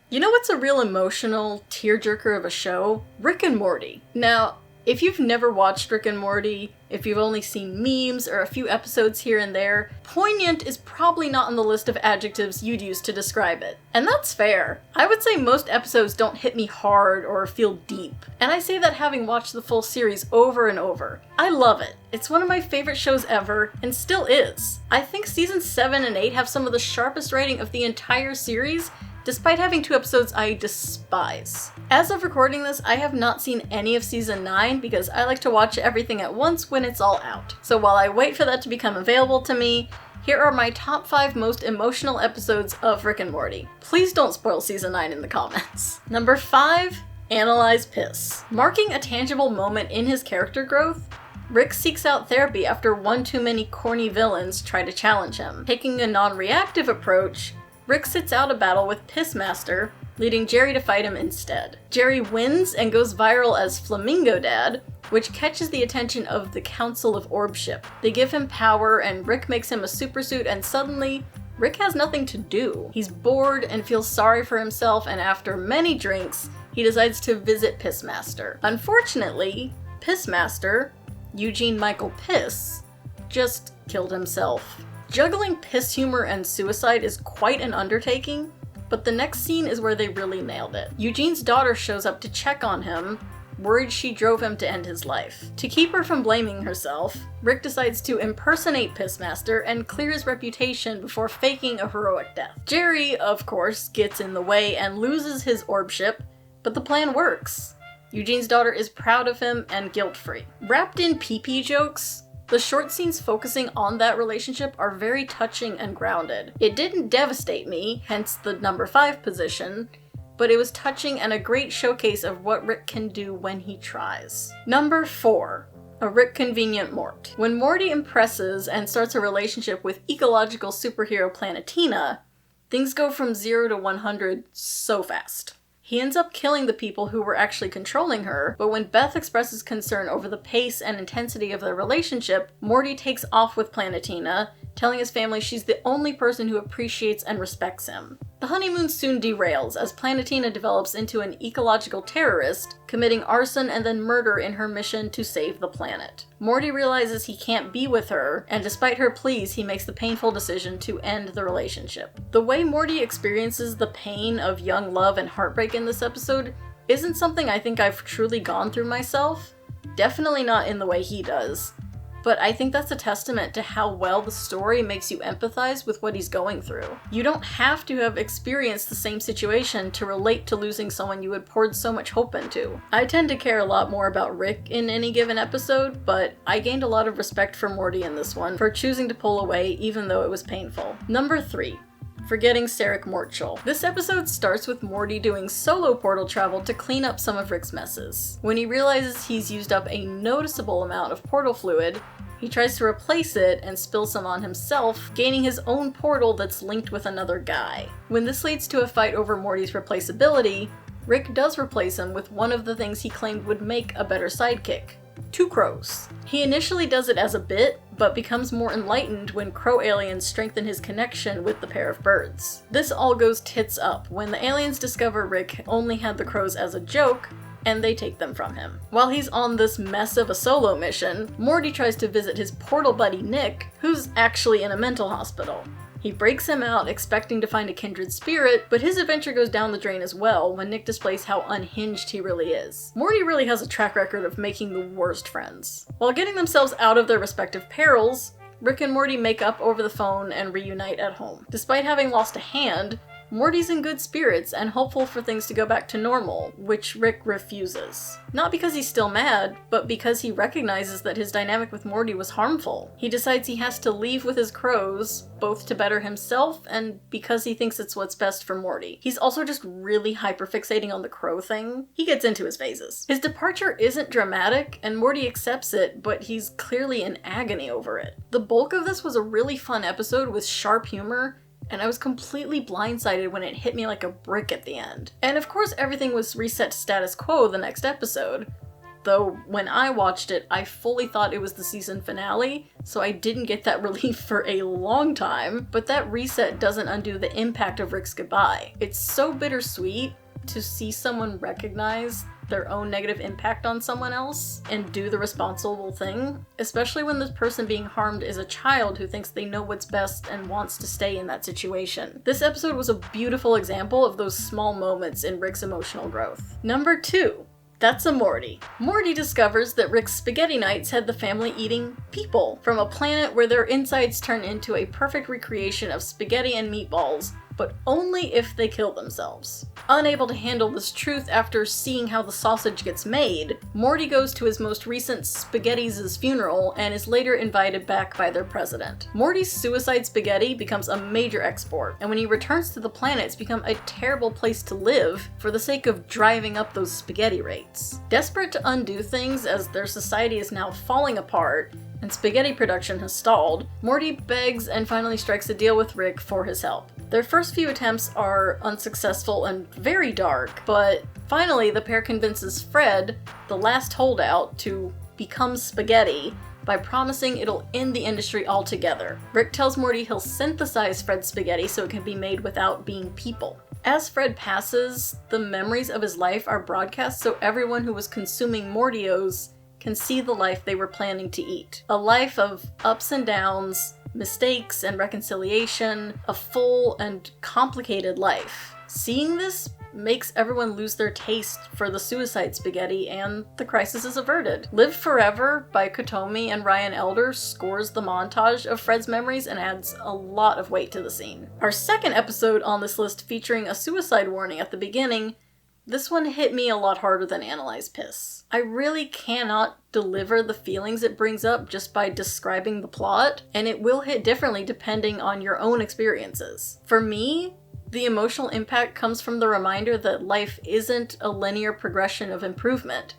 You know what's a real emotional tearjerker of a show? Rick and Morty. Now, if you've never watched Rick and Morty, if you've only seen memes or a few episodes here and there, poignant is probably not on the list of adjectives you'd use to describe it. And that's fair. I would say most episodes don't hit me hard or feel deep. And I say that having watched the full series over and over. I love it. It's one of my favorite shows ever, and still is. I think seasons 7 and 8 have some of the sharpest writing of the entire series, despite having 2 episodes I despise. As of recording this, I have not seen any of season 9 because I like to watch everything at once when it's all out. So while I wait for that to become available to me, here are my top 5 most emotional episodes of Rick and Morty. Please don't spoil season 9 in the comments. Number 5, Analyze Piss. Marking a tangible moment in his character growth, Rick seeks out therapy after one too many corny villains try to challenge him. Taking a non-reactive approach, Rick sits out a battle with Pissmaster, leading Jerry to fight him instead. Jerry wins and goes viral as Flamingo Dad, which catches the attention of the Council of Orbship. They give him power and Rick makes him a supersuit, and suddenly, Rick has nothing to do. He's bored and feels sorry for himself, and after many drinks, he decides to visit Pissmaster. Unfortunately, Pissmaster, Eugene Michael Piss, just killed himself. Juggling piss humor and suicide is quite an undertaking, but the next scene is where they really nailed it. Eugene's daughter shows up to check on him, worried she drove him to end his life. To keep her from blaming herself, Rick decides to impersonate Pissmaster and clear his reputation before faking a heroic death. Jerry, of course, gets in the way and loses his orbship, but the plan works. Eugene's daughter is proud of him and guilt-free. Wrapped in pee-pee jokes, the short scenes focusing on that relationship are very touching and grounded. It didn't devastate me, hence the number 5 position, but it was touching and a great showcase of what Rick can do when he tries. Number 4, a Rickconvenient Mort. When Morty impresses and starts a relationship with ecological superhero Planetina, things go from 0 to 100 so fast. He ends up killing the people who were actually controlling her, but when Beth expresses concern over the pace and intensity of their relationship, Morty takes off with Planetina, telling his family she's the only person who appreciates and respects him. The honeymoon soon derails as Planetina develops into an ecological terrorist, committing arson and then murder in her mission to save the planet. Morty realizes he can't be with her, and despite her pleas, he makes the painful decision to end the relationship. The way Morty experiences the pain of young love and heartbreak in this episode isn't something I think I've truly gone through myself. Definitely not in the way he does. But I think that's a testament to how well the story makes you empathize with what he's going through. You don't have to have experienced the same situation to relate to losing someone you had poured so much hope into. I tend to care a lot more about Rick in any given episode, but I gained a lot of respect for Morty in this one for choosing to pull away even though it was painful. Number 3. Forgetting Sarick Mortshall. This episode starts with Morty doing solo portal travel to clean up some of Rick's messes. When he realizes he's used up a noticeable amount of portal fluid, he tries to replace it and spills some on himself, gaining his own portal that's linked with another guy. When this leads to a fight over Morty's replaceability, Rick does replace him with one of the things he claimed would make a better sidekick: 2 crows. He initially does it as a bit, but becomes more enlightened when crow aliens strengthen his connection with the pair of birds. This all goes tits up when the aliens discover Rick only had the crows as a joke, and they take them from him. While he's on this mess of a solo mission, Morty tries to visit his portal buddy Nick, who's actually in a mental hospital. He breaks him out, expecting to find a kindred spirit, but his adventure goes down the drain as well when Nick displays how unhinged he really is. Morty really has a track record of making the worst friends. While getting themselves out of their respective perils, Rick and Morty make up over the phone and reunite at home. Despite having lost a hand, Morty's in good spirits and hopeful for things to go back to normal, which Rick refuses. Not because he's still mad, but because he recognizes that his dynamic with Morty was harmful. He decides he has to leave with his crows, both to better himself and because he thinks it's what's best for Morty. He's also just really hyperfixating on the crow thing. He gets into his phases. His departure isn't dramatic, and Morty accepts it, but he's clearly in agony over it. The bulk of this was a really fun episode with sharp humor, and I was completely blindsided when it hit me like a brick at the end. And of course everything was reset to status quo the next episode, though when I watched it, I fully thought it was the season finale, so I didn't get that relief for a long time, but that reset doesn't undo the impact of Rick's goodbye. It's so bittersweet to see someone recognize their own negative impact on someone else and do the responsible thing, especially when the person being harmed is a child who thinks they know what's best and wants to stay in that situation. This episode was a beautiful example of those small moments in Rick's emotional growth. Number 2. That's Amorte. Morty discovers that Rick's spaghetti nights had the family eating people from a planet where their insides turn into a perfect recreation of spaghetti and meatballs, but only if they kill themselves. Unable to handle this truth after seeing how the sausage gets made, Morty goes to his most recent Spaghetti's funeral and is later invited back by their president. Morty's suicide spaghetti becomes a major export, and when he returns to the planet, it's become a terrible place to live for the sake of driving up those spaghetti rates. Desperate to undo things as their society is now falling apart, and spaghetti production has stalled, Morty begs and finally strikes a deal with Rick for his help. Their first few attempts are unsuccessful and very dark, but finally the pair convinces Fred, the last holdout, to become spaghetti by promising it'll end the industry altogether. Rick tells Morty he'll synthesize Fred's spaghetti so it can be made without being people. As Fred passes, the memories of his life are broadcast so everyone who was consuming Mortios can see the life they were planning to eat. A life of ups and downs, mistakes and reconciliation, a full and complicated life. Seeing this makes everyone lose their taste for the suicide spaghetti and the crisis is averted. Live Forever by Kotomi and Ryan Elder scores the montage of Fred's memories and adds a lot of weight to the scene. Our second episode on this list featuring a suicide warning at the beginning, this one hit me a lot harder than Analyze Piss. I really cannot deliver the feelings it brings up just by describing the plot, and it will hit differently depending on your own experiences. For me, the emotional impact comes from the reminder that life isn't a linear progression of improvement.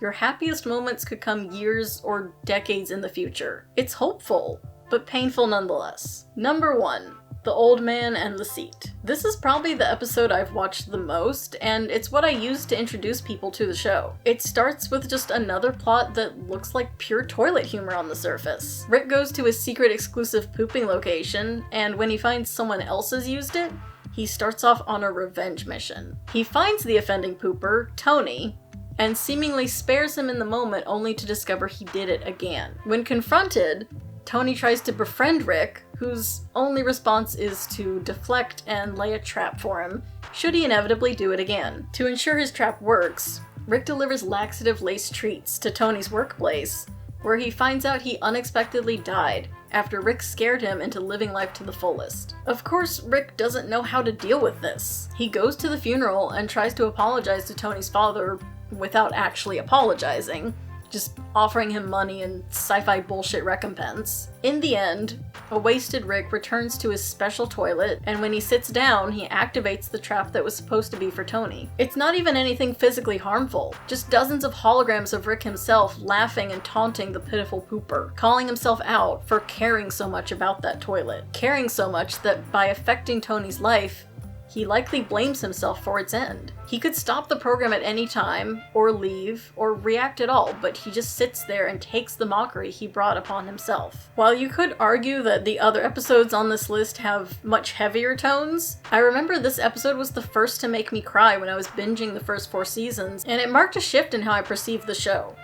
Your happiest moments could come years or decades in the future. It's hopeful, but painful nonetheless. Number 1. The Old Man and the Seat. This is probably the episode I've watched the most, and it's what I use to introduce people to the show. It starts with just another plot that looks like pure toilet humor on the surface. Rick goes to his secret exclusive pooping location, and when he finds someone else has used it, he starts off on a revenge mission. He finds the offending pooper, Tony, and seemingly spares him in the moment only to discover he did it again. When confronted, Tony tries to befriend Rick, whose only response is to deflect and lay a trap for him, should he inevitably do it again. To ensure his trap works, Rick delivers laxative-laced treats to Tony's workplace, where he finds out he unexpectedly died after Rick scared him into living life to the fullest. Of course, Rick doesn't know how to deal with this. He goes to the funeral and tries to apologize to Tony's father without actually apologizing, just offering him money and sci-fi bullshit recompense. In the end, a wasted Rick returns to his special toilet, and when he sits down, he activates the trap that was supposed to be for Tony. It's not even anything physically harmful, just dozens of holograms of Rick himself laughing and taunting the pitiful pooper, calling himself out for caring so much about that toilet. Caring so much that by affecting Tony's life, he likely blames himself for its end. He could stop the program at any time, or leave, or react at all, but he just sits there and takes the mockery he brought upon himself. While you could argue that the other episodes on this list have much heavier tones, I remember this episode was the first to make me cry when I was binging the first 4 seasons, and it marked a shift in how I perceived the show.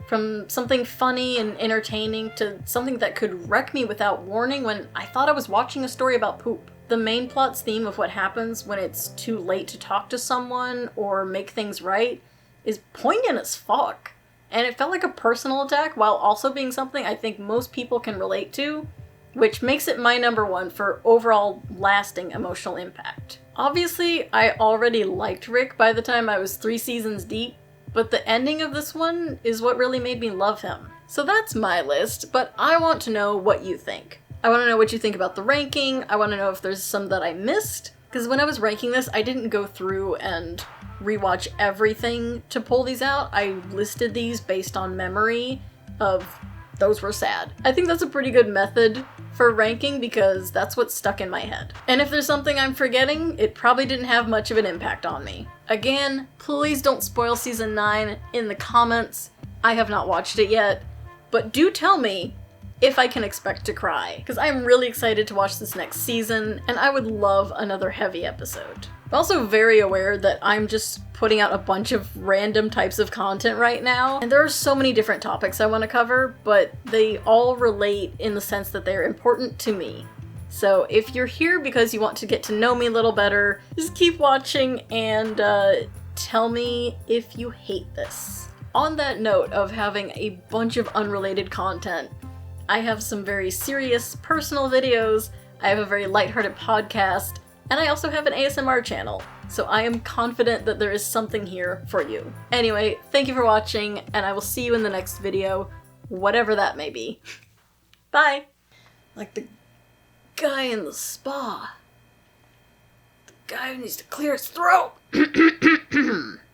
From something funny and entertaining to something that could wreck me without warning when I thought I was watching a story about poop. The main plot's theme of what happens when it's too late to talk to someone or make things right is poignant as fuck. And it felt like a personal attack while also being something I think most people can relate to, which makes it my number 1 for overall lasting emotional impact. Obviously, I already liked Rick by the time I was 3 seasons deep, but the ending of this one is what really made me love him. So that's my list, but I want to know what you think. I want to know what you think about the ranking. I want to know if there's some that I missed, because when I was ranking this, I didn't go through and rewatch everything to pull these out. I listed these based on memory of those were sad. I think that's a pretty good method for ranking because that's what's stuck in my head. And if there's something I'm forgetting, it probably didn't have much of an impact on me. Again, please don't spoil season 9 in the comments. I have not watched it yet, but do tell me if I can expect to cry, because I'm really excited to watch this next season, and I would love another heavy episode. I'm also very aware that I'm just putting out a bunch of random types of content right now, and there are so many different topics I want to cover, but they all relate in the sense that they're important to me. So if you're here because you want to get to know me a little better, just keep watching and tell me if you hate this. On that note of having a bunch of unrelated content, I have some very serious personal videos, I have a very lighthearted podcast, and I also have an ASMR channel, so I am confident that there is something here for you. Anyway, thank you for watching, and I will see you in the next video, whatever that may be. Bye! Like the guy in the spa. The guy who needs to clear his throat!